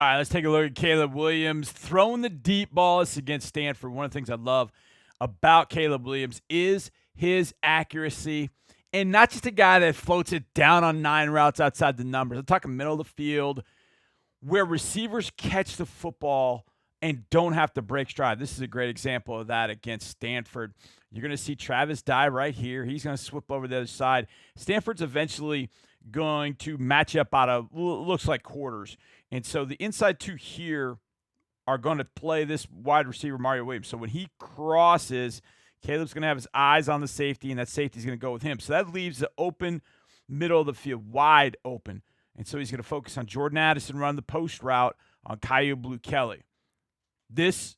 All right, let's take a look at Caleb Williams throwing the deep ball. This is against Stanford. One of the things I love about Caleb Williams is his accuracy, and not just a guy that floats it down on 9 routes outside the numbers. I'm talking middle of the field where receivers catch the football and don't have to break stride. This is a great example of that against Stanford. You're going to see Travis die right here. He's going to swip over the other side. Stanford's eventually going to match up out of, looks like quarters. And so the inside two here are going to play this wide receiver, Mario Williams. So when he crosses, Caleb's going to have his eyes on the safety, and that safety's going to go with him. So that leaves the open middle of the field wide open. And so he's going to focus on Jordan Addison, run the post route on Caillou Blue Kelly. This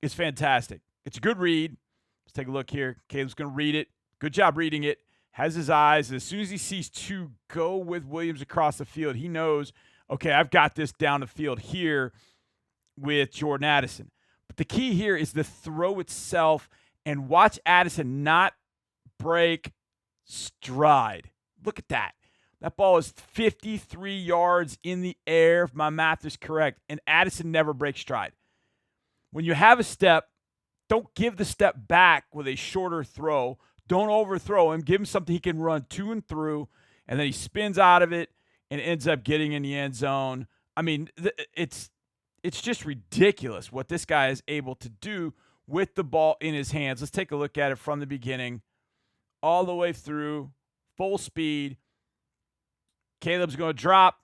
is fantastic. It's a good read. Let's take a look here. Caleb's going to read it. Good job reading it. Has his eyes. As soon as he sees two go with Williams across the field, he knows, okay, I've got this down the field here with Jordan Addison. But the key here is the throw itself, and watch Addison not break stride. Look at that. That ball is 53 yards in the air, if my math is correct, and Addison never breaks stride. When you have a step, don't give the step back with a shorter throw. Don't overthrow him. Give him something he can run to and through, and then he spins out of it and ends up getting in the end zone. I mean, it's just ridiculous what this guy is able to do with the ball in his hands. Let's take a look at it from the beginning all the way through, full speed. Caleb's going to drop.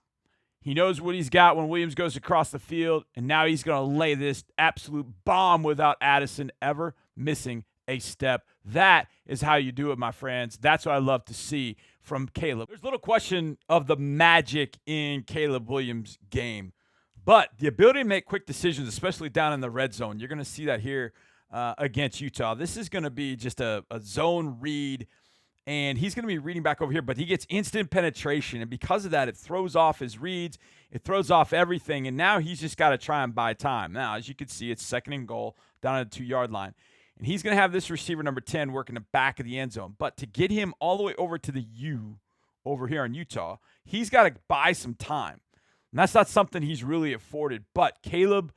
He knows what he's got when Williams goes across the field, and now he's going to lay this absolute bomb without Addison ever missing a step. That is how you do it, my friends. That's what I love to see from Caleb. There's little question of the magic in Caleb Williams' game, but the ability to make quick decisions, especially down in the red zone, you're going to see that here against Utah. This is going to be just a zone read, and he's going to be reading back over here, but he gets instant penetration, and because of that, it throws off his reads. It throws off everything, and now he's just got to try and buy time. Now, as you can see, it's 2nd and goal down at the 2-yard line, and he's going to have this receiver, number 10, working the back of the end zone, but to get him all the way over to the U over here in Utah, he's got to buy some time, and that's not something he's really afforded, but Caleb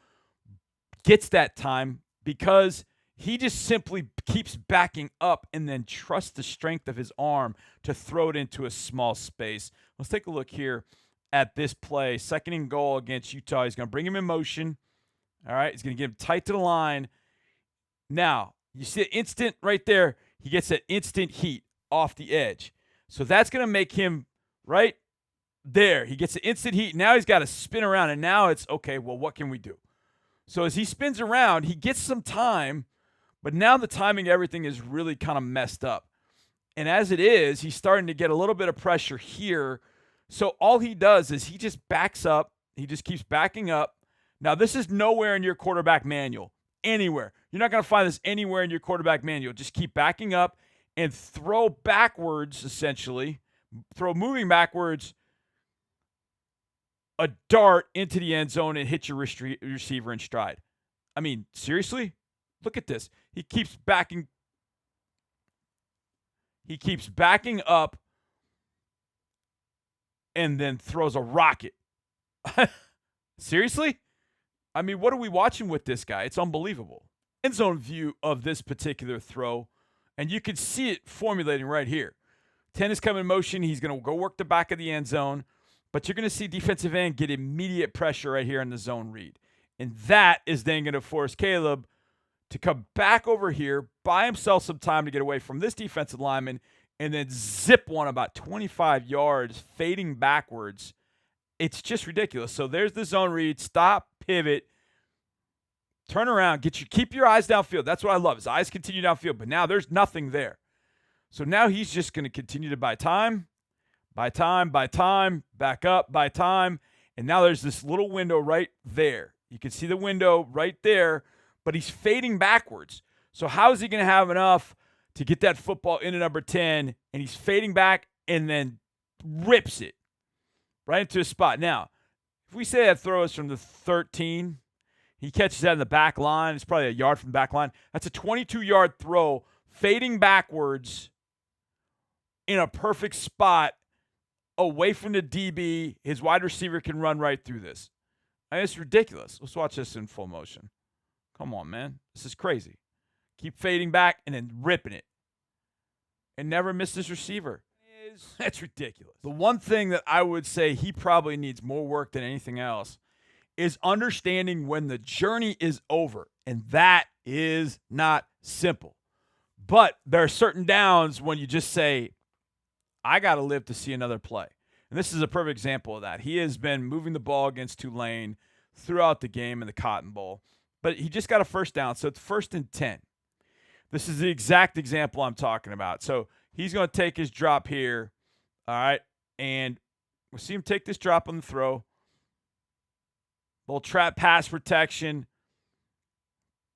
gets that time because he just simply keeps backing up and then trusts the strength of his arm to throw it into a small space. Let's take a look here at this play. 2nd and goal against Utah. He's going to bring him in motion. All right, he's going to get him tight to the line. Now, you see an instant right there. He gets an instant heat off the edge. So that's going to make him right there. He gets an instant heat. Now he's got to spin around, and now it's, okay, well, what can we do? So as he spins around, he gets some time, but now the timing, everything is really kind of messed up. And as it is, he's starting to get a little bit of pressure here. So all he does is he just backs up. He just keeps backing up. Now, this is nowhere in your quarterback manual, anywhere. You're not going to find this anywhere in your quarterback manual. Just keep backing up and throw backwards, essentially. Throw moving backwards, a dart into the end zone and hit your receiver in stride. I mean, seriously? Look at this. He keeps backing up and then throws a rocket. Seriously? I mean, what are we watching with this guy? It's unbelievable. End zone view of this particular throw, and you can see it formulating right here. 10 is coming in motion. He's going to go work the back of the end zone, but you're going to see defensive end get immediate pressure right here in the zone read. And that is then going to force Caleb to come back over here, buy himself some time to get away from this defensive lineman, and then zip one about 25 yards, fading backwards. It's just ridiculous. So there's the zone read. Stop, pivot, turn around, keep your eyes downfield. That's what I love. His eyes continue downfield, but now there's nothing there. So now he's just going to continue to buy time, back up, buy time, and now there's this little window right there. You can see the window right there, but he's fading backwards. So how is he going to have enough to get that football into number 10, and he's fading back and then rips it right into a spot. Now, if we say that throw is from the 13, he catches that in the back line. It's probably a yard from the back line. That's a 22-yard throw, fading backwards in a perfect spot away from the DB. His wide receiver can run right through this. I mean, it's ridiculous. Let's watch this in full motion. Come on, man. This is crazy. Keep fading back and then ripping it. And never miss his receiver. That's ridiculous. The one thing that I would say he probably needs more work than anything else is understanding when the journey is over. And that is not simple. But there are certain downs when you just say, I got to live to see another play. And this is a perfect example of that. He has been moving the ball against Tulane throughout the game in the Cotton Bowl. But he just got a first down, so it's 1st and 10. This is the exact example I'm talking about. So he's going to take his drop here, all right? And we'll see him take this drop on the throw. Little trap pass protection.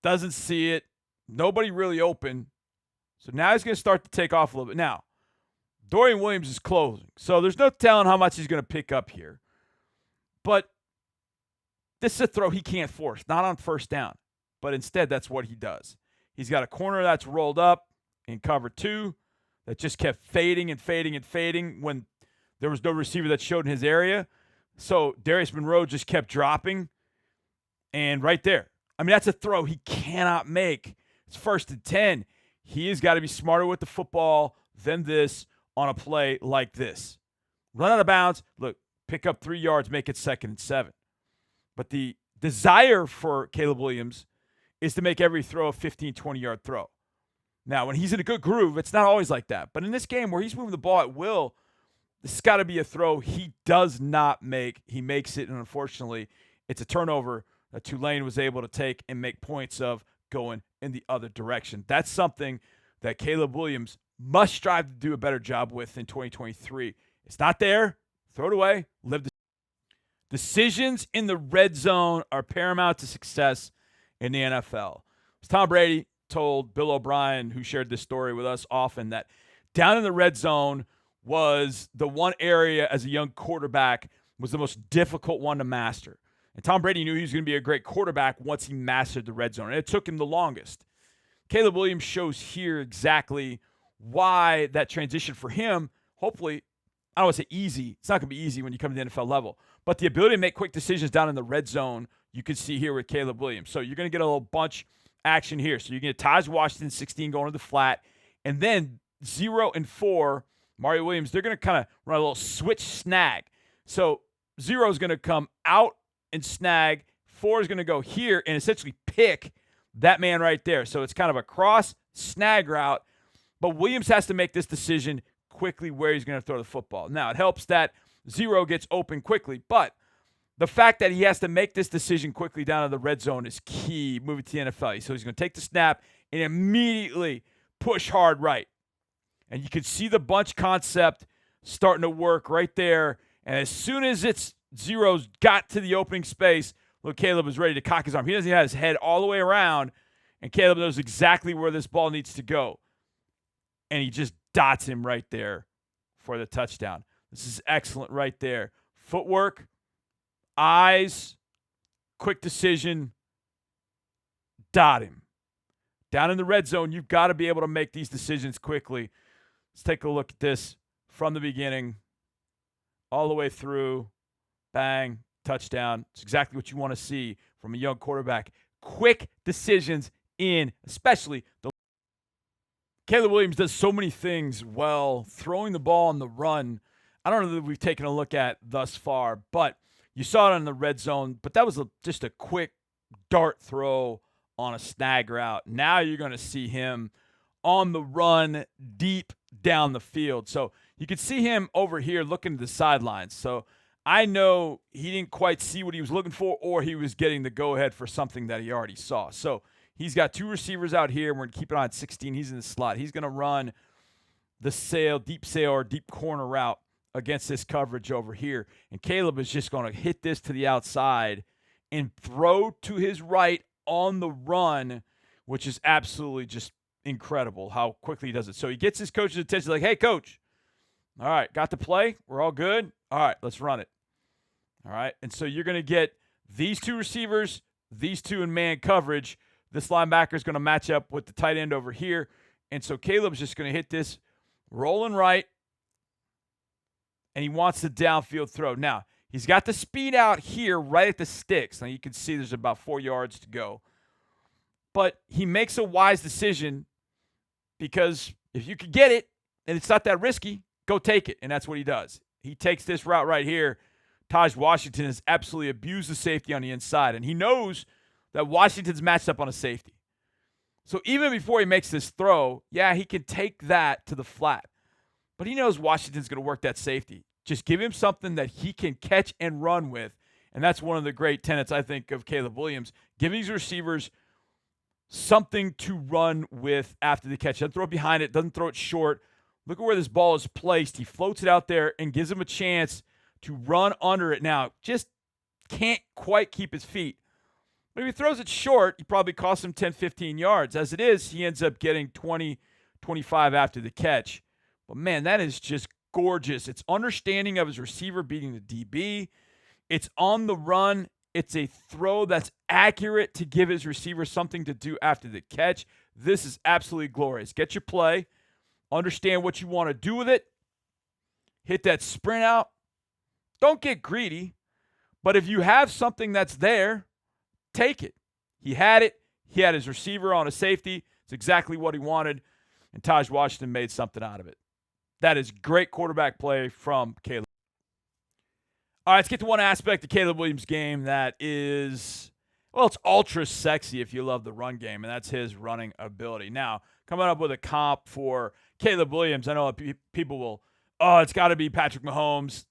Doesn't see it. Nobody really open. So now he's going to start to take off a little bit. Now, Dorian Williams is closing. So there's no telling how much he's going to pick up here. But this is a throw he can't force, not on first down. But instead, that's what he does. He's got a corner that's rolled up in cover 2 that just kept fading and fading and fading when there was no receiver that showed in his area. So Darius Monroe just kept dropping. And right there. I mean, that's a throw he cannot make. It's 1st and 10. He has got to be smarter with the football than this on a play like this. Run out of bounds. Look, pick up 3 yards, make it 2nd and 7. But the desire for Caleb Williams is to make every throw a 15, 20-yard throw. Now, when he's in a good groove, it's not always like that. But in this game where he's moving the ball at will, this has got to be a throw he does not make. He makes it, and unfortunately, it's a turnover that Tulane was able to take and make points of going in the other direction. That's something that Caleb Williams must strive to do a better job with in 2023. It's not there. Throw it away. Live the decisions in the red zone are paramount to success in the NFL. As Tom Brady told Bill O'Brien, who shared this story with us often, that down in the red zone was the one area as a young quarterback was the most difficult one to master. And Tom Brady knew he was going to be a great quarterback once he mastered the red zone. And it took him the longest. Caleb Williams shows here exactly why that transition for him, hopefully, I don't want to say easy. It's not going to be easy when you come to the NFL level. But the ability to make quick decisions down in the red zone, you can see here with Caleb Williams. So you're going to get a little bunch action here. So you get Taj Washington, 16, going to the flat. And then 0 and 4, Mario Williams, they're going to kind of run a little switch snag. So 0 is going to come out and snag. 4 is going to go here and essentially pick that man right there. So it's kind of a cross snag route. But Williams has to make this decision quickly where he's going to throw the football. Now, it helps that 0 gets open quickly, but the fact that he has to make this decision quickly down in the red zone is key moving to the NFL. So he's going to take the snap and immediately push hard right. And you can see the bunch concept starting to work right there. And as soon as it's 0's got to the opening space, look, Caleb is ready to cock his arm. He doesn't have his head all the way around, and Caleb knows exactly where this ball needs to go. And he just dots him right there for the touchdown. This is excellent right there. Footwork, eyes, quick decision, dot him. Down in the red zone, you've got to be able to make these decisions quickly. Let's take a look at this from the beginning all the way through. Bang, touchdown. It's exactly what you want to see from a young quarterback. Quick decisions in, especially the Caleb Williams does so many things well. Throwing the ball on the run, I don't know that we've taken a look at thus far, but you saw it in the red zone. But that was just a quick dart throw on a snag route. Now you're going to see him on the run deep down the field. So you can see him over here looking to the sidelines. So I know he didn't quite see what he was looking for, or he was getting the go-ahead for something that he already saw. So he's got 2 receivers out here. We're going to keep it on 16. He's in the slot. He's going to run the deep sail or deep corner route against this coverage over here. And Caleb is just going to hit this to the outside and throw to his right on the run, which is absolutely just incredible how quickly he does it. So he gets his coach's attention like, hey, coach, all right, got the play? We're all good? All right, let's run it. All right, and so you're going to get these 2 receivers, these 2 in man coverage. This linebacker is going to match up with the tight end over here. And so Caleb's just going to hit this rolling right, and he wants the downfield throw. Now, He's got the speed out here right at the sticks. Now you can see there's about 4 yards to go. But he makes a wise decision because if you could get it and it's not that risky, go take it. And that's what he does. He takes this route right here. Taj Washington has absolutely abused the safety on the inside, and he knows that Washington's matched up on a safety. So even before he makes this throw, yeah, he can take that to the flat. But he knows Washington's going to work that safety. Just give him something that he can catch and run with. And that's one of the great tenets, I think, of Caleb Williams. Giving these receivers something to run with after the catch. Doesn't throw it behind it. Doesn't throw it short. Look at where this ball is placed. He floats it out there and gives him a chance to run under it. Now, just can't quite keep his feet. But if he throws it short, he probably costs him 10, 15 yards. As it is, he ends up getting 20, 25 after the catch. But, man, that is just gorgeous. It's understanding of his receiver beating the DB. It's on the run. It's a throw that's accurate to give his receiver something to do after the catch. This is absolutely glorious. Get your play. Understand what you want to do with it. Hit that sprint out. Don't get greedy. But if you have something that's there, take it. He had it. He had his receiver on a safety. It's exactly what he wanted. And Taj Washington made something out of it. That is great quarterback play from Caleb. All right, let's get to one aspect of Caleb Williams' game that is, well, it's ultra sexy if you love the run game, and that's his running ability. Now, coming up with a comp for Caleb Williams, I know people will, it's got to be Patrick Mahomes.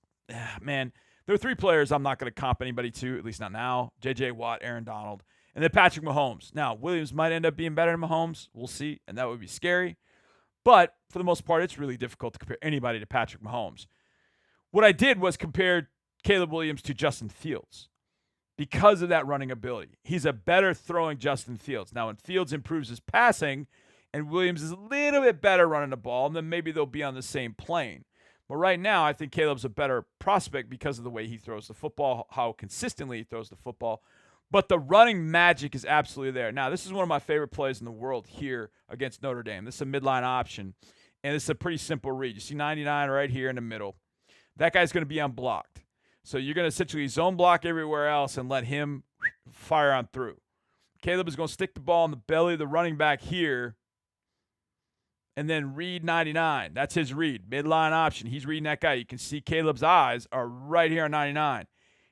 Man, there are 3 players I'm not going to comp anybody to, at least not now. J.J. Watt, Aaron Donald, and then Patrick Mahomes. Now, Williams might end up being better than Mahomes. We'll see, and that would be scary. But for the most part, it's really difficult to compare anybody to Patrick Mahomes. What I did was compare Caleb Williams to Justin Fields because of that running ability. He's a better throwing Justin Fields. Now, when Fields improves his passing and Williams is a little bit better running the ball, then maybe they'll be on the same plane. But right now, I think Caleb's a better prospect because of the way he throws the football, how consistently he throws the football. But the running magic is absolutely there. Now, this is one of my favorite plays in the world here against Notre Dame. This is a midline option, and it's a pretty simple read. You see 99 right here in the middle. That guy's going to be unblocked. So you're going to essentially zone block everywhere else and let him fire on through. Caleb is going to stick the ball in the belly of the running back here and then read 99. That's his read, midline option. He's reading that guy. You can see Caleb's eyes are right here on 99.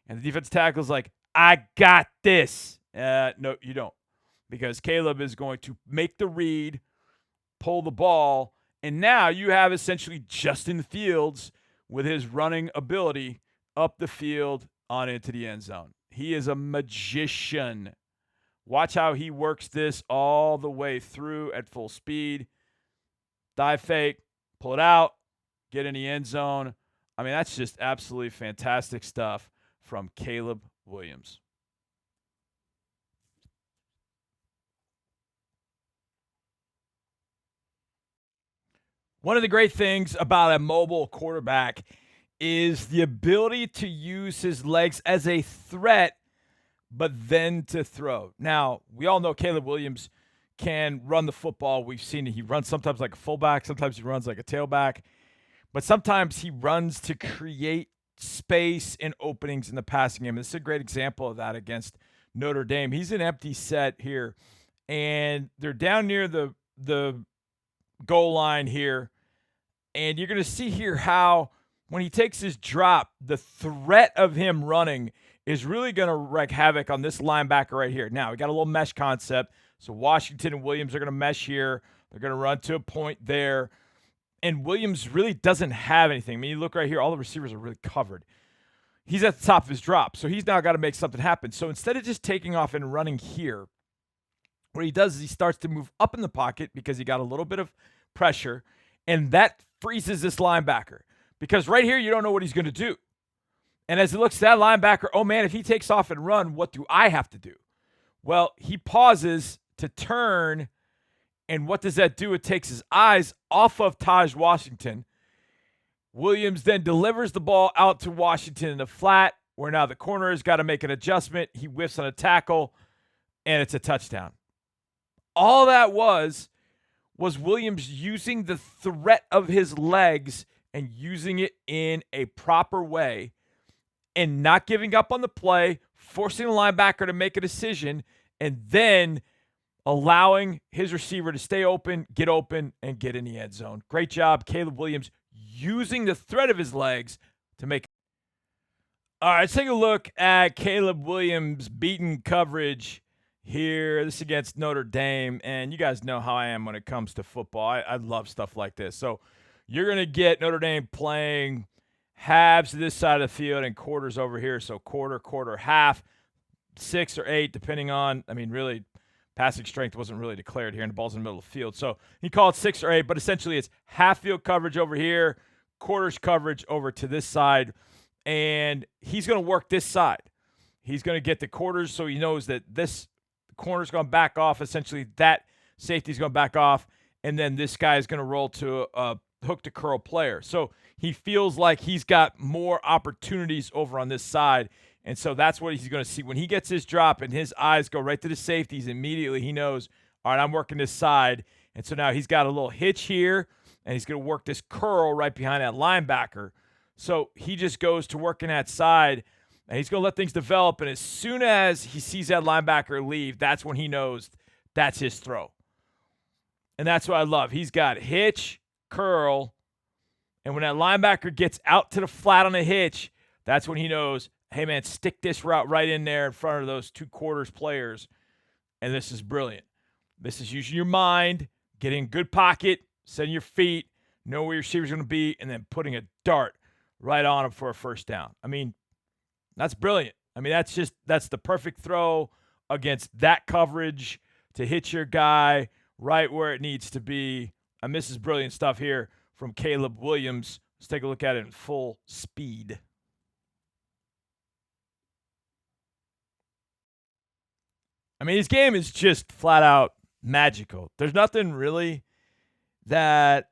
And the defensive tackle's like, I got this. No, you don't. Because Caleb is going to make the read, pull the ball, and now you have essentially Justin Fields with his running ability up the field on into the end zone. He is a magician. Watch how he works this all the way through at full speed. Dive fake, pull it out, get in the end zone. I mean, that's just absolutely fantastic stuff from Caleb Williams. One of the great things about a mobile quarterback is the ability to use his legs as a threat, but then to throw. Now, we all know Caleb Williams can run the football. We've seen it. He runs sometimes like a fullback, sometimes he runs like a tailback, but sometimes he runs to create space and openings in the passing game. This is a great example of that against Notre Dame. He's an empty set here, and they're down near the goal line here, and you're going to see here how when he takes his drop, the threat of him running is really going to wreak havoc on this linebacker right here. Now, we got a little mesh concept, so Washington and Williams are going to mesh here. They're going to run to a point there, and Williams really doesn't have anything. I mean, you look right here, all the receivers are really covered. He's at the top of his drop, so he's now got to make something happen. So instead of just taking off and running here, what he does is he starts to move up in the pocket because he got a little bit of pressure, and that freezes this linebacker because right here you don't know what he's going to do. And as he looks at that linebacker, oh man, if he takes off and run, what do I have to do? Well, he pauses to turn, and what does that do? It takes his eyes off of Taj Washington. Williams then delivers the ball out to Washington in the flat, where now the corner has got to make an adjustment. He whiffs on a tackle, and it's a touchdown. All that was Williams using the threat of his legs and using it in a proper way. and not giving up on the play, forcing the linebacker to make a decision, and then allowing his receiver to stay open, and get in the end zone. Great job, Caleb Williams, using the threat of his legs to make. All right, let's take a look at Caleb Williams beating coverage here. This is against Notre Dame, and you guys know how I am when it comes to football. I love stuff like this. So you're going to get Notre Dame playing halves to this side of the field and quarters over here. So quarter, half, 6 or 8, depending on, really, passing strength wasn't really declared here, and the ball's in the middle of the field. So he called 6 or 8, but essentially it's half field coverage over here, quarters coverage over to this side, and he's going to work this side. He's going to get the quarters so he knows that this corner's going to back off. Essentially, that safety's going to back off, and then this guy is going to roll to a hook to curl player. So he feels like he's got more opportunities over on this side, and so that's what he's going to see. When he gets his drop and his eyes go right to the safeties, immediately he knows, all right, I'm working this side. And so now he's got a little hitch here, and he's going to work this curl right behind that linebacker. So he just goes to working that side, and he's going to let things develop. And as soon as he sees that linebacker leave, that's when he knows that's his throw. And that's what I love. He's got hitch, curl, and when that linebacker gets out to the flat on the hitch, that's when he knows, hey, man, stick this route right in there in front of those 2 quarters players. And this is brilliant. This is using your mind, getting good pocket, setting your feet, know where your receiver's going to be, and then putting a dart right on him for a first down. That's brilliant. That's the perfect throw against that coverage to hit your guy right where it needs to be. And this is brilliant stuff here from Caleb Williams. Let's take a look at it in full speed. His game is just flat out magical. There's nothing really that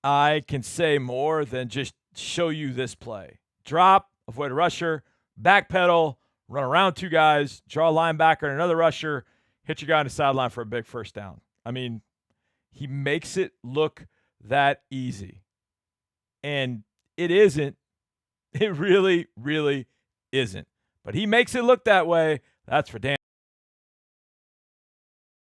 I can say more than just show you this play. Drop, avoid a rusher, backpedal, run around 2 guys, draw a linebacker and another rusher, hit your guy on the sideline for a big first down. He makes it look that easy. And it isn't. It really, really isn't. But he makes it look that way. That's for damn.